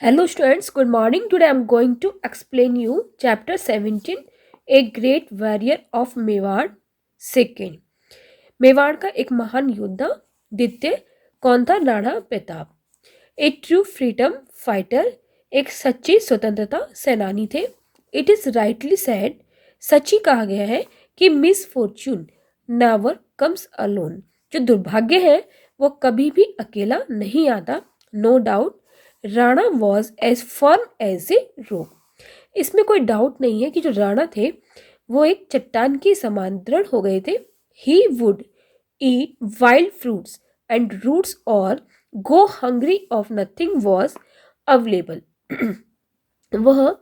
Hello students, good morning. Today I am going to explain you chapter 17, A Great Warrior of Mewar second. Mewar का एक महान योद्धा द्वितीय कौन था? राणा प्रताप। एक ट्रू फ्रीडम फाइटर, एक सच्ची स्वतंत्रता सेनानी थे। इट इज राइटली सेड, सच ही कहा गया है कि misfortune never comes alone. जो दुर्भाग्य है वो कभी भी अकेला नहीं आता। No doubt Rana was as firm as a rock. इसमें कोई डाउट नहीं है कि जो राणा थे वो एक चट्टान के समान दृढ़ हो गए थे। He would eat wild fruits and roots और go hungry if nothing was available. वह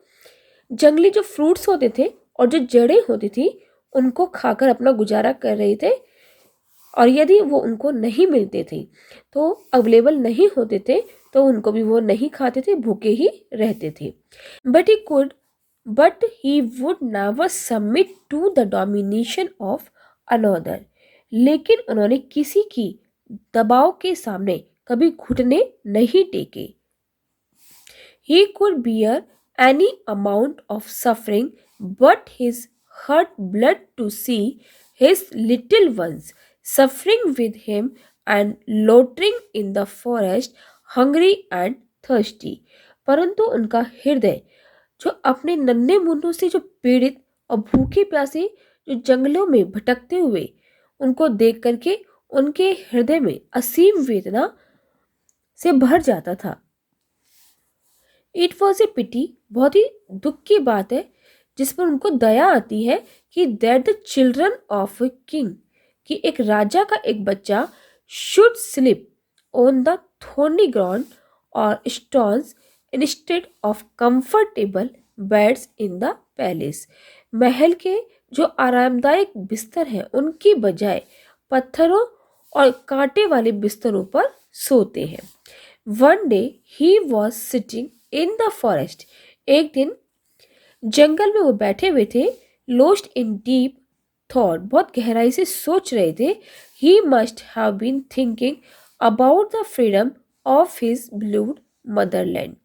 जंगली जो फ्रूट्स होते थे और जो जड़ें होती थी उनको खाकर अपना गुजारा कर रहे थे, और यदि वो उनको नहीं मिलते थे तो अवेलेबल नहीं होते थे तो उनको भी वो नहीं खाते थे, भूखे ही रहते थे। But he would never submit to the domination of another. लेकिन उन्होंने किसी की दबाव के सामने कभी घुटने नहीं टेके। He could bear any amount of suffering, but his heart bled to see his little ones suffering with him and loitering in the forest, hungry and thirsty. परंतु उनका हृदय जो अपने नन्हे मुन्नों से जो पीड़ित और भूखे प्यासे जो जंगलों में भटकते हुए उनको देख करके उनके हृदय में असीम वेदना से भर जाता था। इट वॉज ए पिटी, बहुत ही दुख की बात है जिस पर उनको दया आती है कि that the children of a king, कि एक राजा का एक बच्चा should sleep on the thorny ground और stones instead of comfortable beds in the palace. महल के जो आरामदायक बिस्तर हैं उनकी बजाय पत्थरों और कांटे वाले बिस्तरों पर सोते हैं। One day he was sitting in the forest, एक दिन जंगल में वो बैठे हुए थे। लोस्ट इन डीप थॉट, बहुत गहराई से सोच रहे थे। He must have been thinking about the freedom of his beloved motherland.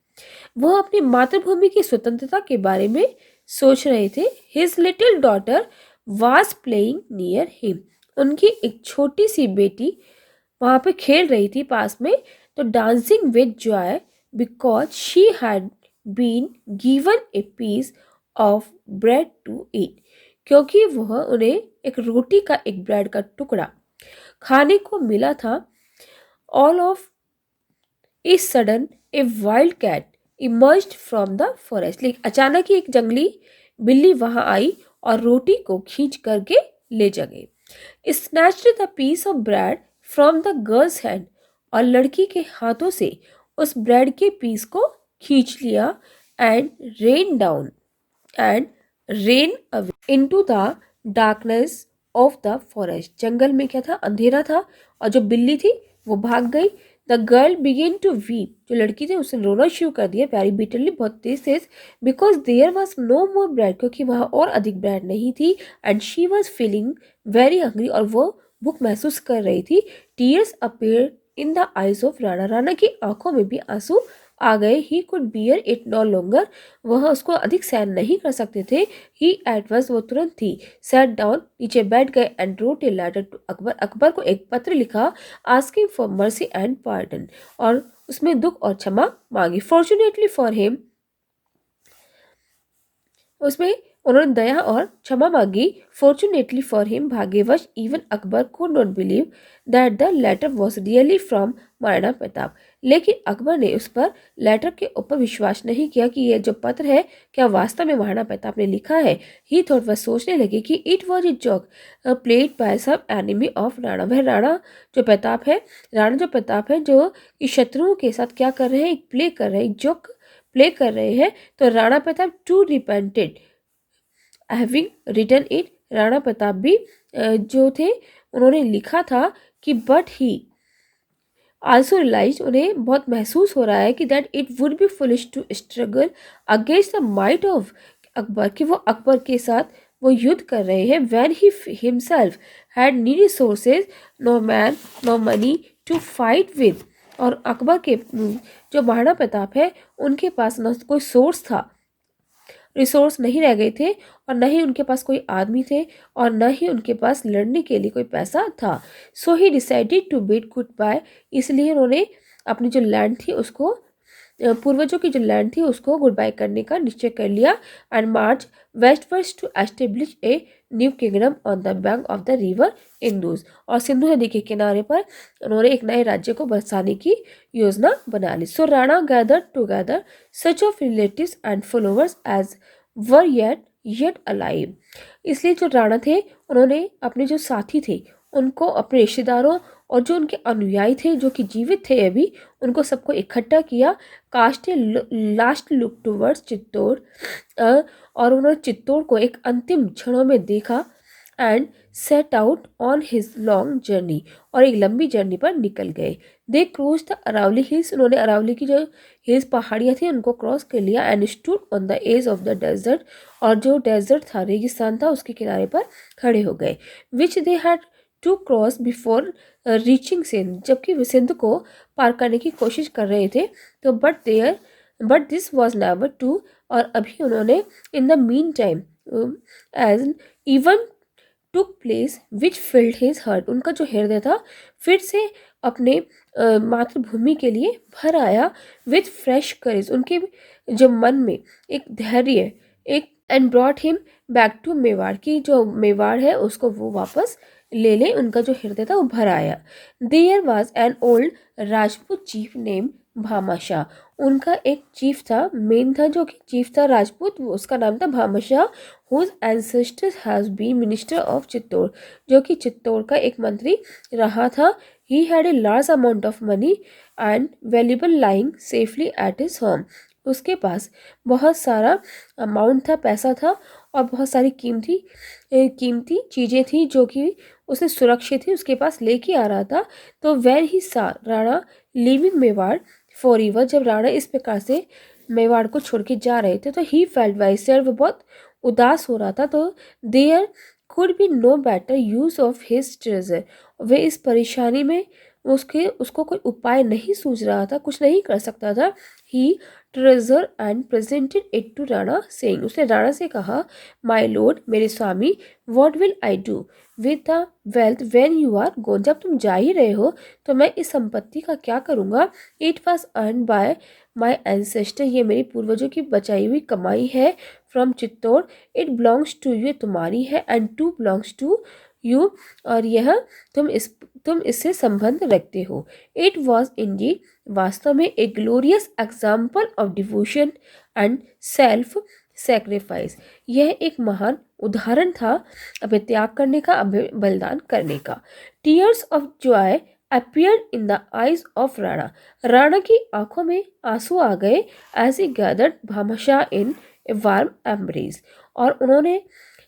वह अपनी मातृभूमि की स्वतंत्रता के बारे में सोच रहे थे। His little daughter was playing near him, उनकी एक छोटी सी बेटी वहां पे खेल रही थी पास में, तो dancing with joy because she had been given a piece of bread to eat, क्योंकि वह उन्हें एक रोटी का एक ब्रेड का टुकड़ा खाने को मिला था। All of a sudden a wild cat emerged from the forest, लेकिन अचानक ही एक जंगली बिल्ली वहां आई और रोटी को खींच करके ले जा गई। Snatched the piece of bread from the girl's hand, और लड़की के हाथों से उस ब्रेड के पीस को खींच लिया। And ran down and ran away into the darkness of the forest, जंगल में क्या था? अंधेरा था, और जो बिल्ली थी वो भाग गई। The girl began to weep, जो लड़की थी उसने रोना शुरू कर दिया, प्यारी बिटरली, बहुत तेज तेज। Because there was no more bread, क्योंकि वहाँ और अधिक ब्रेड नहीं थी। And she was feeling very hungry, और वो भूख महसूस कर रही थी। Tears appeared in the eyes of Rana, Rana की आंखों में भी आंसू आ गए। He could bear it no longer, वह उसको अधिक सहन नहीं कर सकते थे। ही एट वंस, वो तुरंत ही सैट डाउन, नीचे बैठ गए। And wrote a letter to Akbar, Akbar को एक पत्र लिखा asking for mercy and pardon, और उसमें दुख और क्षमा मांगी। फॉर्चुनेटली फॉर हिम, उसमें उन्होंने दया और क्षमा मांगी। फॉर्चुनेटली फॉर हिम, भाग्यवश even Akbar could not believe that the letter was really from Maharana Pratap, लेकिन अकबर ने उस पर लेटर के ऊपर विश्वास नहीं किया कि यह जो पत्र है क्या वास्तव में महाराणा प्रताप ने लिखा है। ही थॉट, वह सोचने लगे कि it was a joke played by some enemy of Rana, वह राणा जो प्रताप है जो कि शत्रुओं के साथ क्या कर रहे हैं, एक प्ले कर रहे हैं, एक जोक प्ले कर रहे हैं। तो Rana Pratap too repented having written it, Rana Pratap भी जो थे उन्होंने लिखा था कि बट ही आल्सो रियलाइज, उन्हें बहुत महसूस हो रहा है कि that it would be foolish to struggle against the might of Akbar, कि वो अकबर के साथ वो युद्ध कर रहे हैं। When he himself had no resources, no man, no money to fight with, और अकबर के जो महाराणा प्रताप है उनके पास न कोई सोर्स था, रिसोर्स नहीं रह गए थे, और न ही उनके पास कोई आदमी थे, और न ही उनके पास लड़ने के लिए कोई पैसा था। So he decided to bid goodbye, इसलिए उन्होंने अपनी जो लैंड थी उसको, पूर्वजों की जो लैंड थी उसको गुड बाय करने का निश्चय कर लिया, and march westwards to establish a new kingdom on the bank of the river Indus, और सिंधु नदी के किनारे पर उन्होंने एक नए राज्य को बसाने की योजना बना ली। So Rana gathered together such of relatives and followers as were yet alive, इसलिए जो राणा थे उन्होंने अपने जो साथी थे उनको, अपने रिश्तेदारों और जो उनके अनुयायी थे जो कि जीवित थे अभी, उनको सबको इकट्ठा किया। Cast a last look towards Chittor, और उन्होंने चित्तौड़ को एक अंतिम क्षणों में देखा, and set out on his long journey, और एक लंबी जर्नी पर निकल गए। They cross the Aravalli hills, उन्होंने अरावली की जो हिल्स पहाड़ियाँ थी उनको क्रॉस कर लिया, and stood on the edge of the desert, और जो डेजर्ट था, रेगिस्तान था, उसके किनारे पर खड़े हो गए। Which they had to cross before reaching Sindh, जबकि वे सिंध को पार करने की कोशिश कर रहे थे, तो but this was never to, और अभी उन्होंने in the meantime as even took place which filled his heart, उनका जो हृदय था फिर से अपने मातृभूमि के लिए भर आया, विथ फ्रेश करेज, उनके जो मन में एक धैर्य, एक, and brought him back to Mewar, की जो मेवाड़ है उसको वो वापस ले ले, उनका जो हृदय था वो भर आया। There was an old Rajput chief name Bhamashah, उनका एक चीफ था, मेन था जो कि चीफ था राजपूत, उसका नाम था Bhamashah, whose ancestors has been minister of Chittor, जो कि चित्तौड़ का एक मंत्री रहा था। He had a large amount of money and valuable lying safely at his home, उसके पास बहुत सारा अमाउंट था, पैसा था, और बहुत सारी कीमती चीज़ें थी जो कि उसने सुरक्षित थी उसके पास लेके आ रहा था। तो वेर ही सा Rana living Mewar for ever, जब राणा इस प्रकार से मेवाड़ को छोड़ के जा रहे थे तो ही फेल्ट बाई सेल्फ, बहुत उदास हो रहा था। तो there could be no better use of his treasure, वे इस परेशानी में उसको कोई उपाय नहीं सूझ रहा था, कुछ नहीं कर सकता था। He treasure and presented it to Rana saying, उसने राणा से कहा, माय लॉर्ड, मेरे स्वामी, what will I do with the wealth when you are gone, जब तुम जा ही रहे हो तो मैं इस संपत्ति का क्या करूँगा। It was earn by my ancestor, ये मेरी पूर्वजों की बचाई हुई कमाई है। From Chittor, it belongs to you, तुम्हारी है, and to belongs to you, और यह तुम इससे संबंध रखते हो। इट वॉज इंडीड, वास्तव में, एक glorious example of devotion and self sacrifice, यह एक महान उदाहरण था अपने त्याग करने का, बलिदान करने का। Tears of joy appeared in the eyes of Rana, Rana की आंखों में आंसू आ गए, as he gathered Bhamashah in a warm embrace, और उन्होंने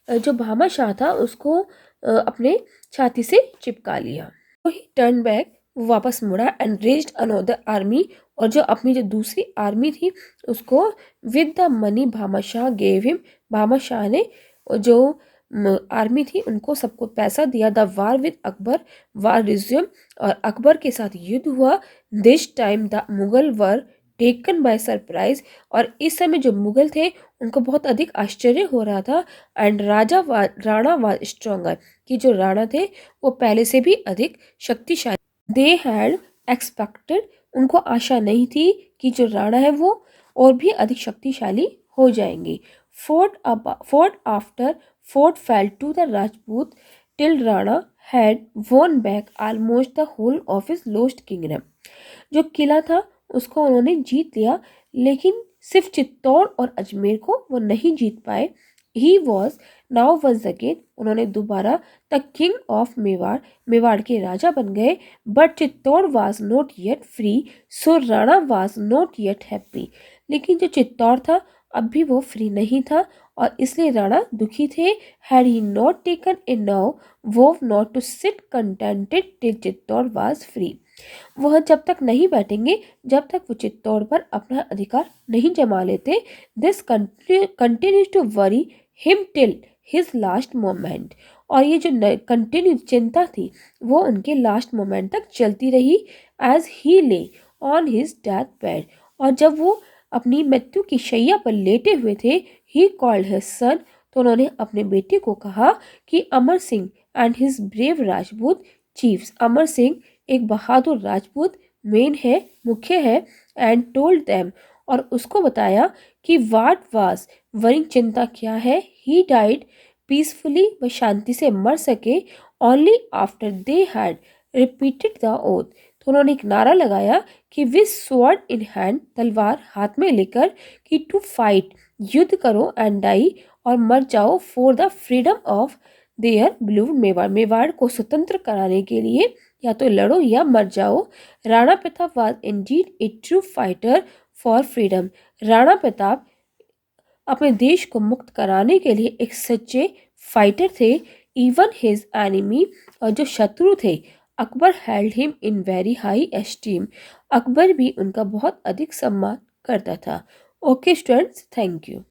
जो भामाशाह था उसको अपने छाती से चिपका लिया। तो ही टर्न बैक, वापस मुड़ा, एंड रेज्ड अनदर आर्मी, और जो अपनी जो दूसरी आर्मी थी उसको, with the money Bhamashah gave him, Bhamashah ने जो आर्मी थी उनको सबको पैसा दिया। The war with Akbar war resume, और अकबर के साथ युद्ध हुआ। This time the Mughal were taken by surprise, और इस समय जो मुगल थे उनको बहुत अधिक आश्चर्य हो रहा था। एंड राणा वाज स्ट्रॉन्गर, कि जो राणा थे वो पहले से भी अधिक शक्तिशाली। दे हैड एक्सपेक्टेड, उनको आशा नहीं थी कि जो राणा है वो और भी अधिक शक्तिशाली हो जाएंगे। Fort after fort fell to the Rajput till Rana had won back almost the whole of his lost kingdom, जो किला था उसको उन्होंने जीत लिया, लेकिन सिर्फ चित्तौड़ और अजमेर को वो नहीं जीत पाए। He was now once again, उन्होंने दोबारा the king of Mewar, Mewar के राजा बन गए। But Chittor was not yet free, so Rana was not yet happy, लेकिन जो चित्तौड़ था अब भी वो फ्री नहीं था, और इसलिए राणा दुखी थे। Had he not taken a now vow not to sit contented till Chittor was free, वह जब तक नहीं बैठेंगे जब तक वो चित्तौड़ पर अपना अधिकार नहीं जमा लेते। This continues to worry him till his last moment. और ये जो कंटिन्यू चिंता थी वो उनके लास्ट मोमेंट तक चलती रही एज ही ले ऑन हिज डेथ बेड। और जब वो अपनी मृत्यु की शैया पर लेटे हुए थे, ही कॉल्ड हिज सन, तो उन्होंने अपने बेटे को कहा कि Amar Singh and his brave Rajput chiefs, Amar Singh एक बहादुर राजपूत मेन है, मुख्य है, एंड टोल्ड देम, और उसको बताया कि वाट वाज वरिंग, चिंता क्या है, ही डाइड पीसफुली, वह शांति से मर सके, only after they had repeated the oath. तो उन्होंने एक नारा लगाया कि विद स्वॉर्ड इन हैंड, तलवार हाथ में लेकर, कि टू फाइट, युद्ध करो, एंड डाई, और मर जाओ, for the freedom of their believed Mewar, Mewar को स्वतंत्र कराने के लिए या तो लड़ो या मर जाओ। Rana Pratap was Indeed A true fighter for freedom. Rana Pratap अपने देश को मुक्त कराने के लिए एक सच्चे फाइटर थे। इवन हिज एनिमी, और जो शत्रु थे, Akbar held him in very high esteem, Akbar भी उनका बहुत अधिक सम्मान करता था। Okay students, thank you.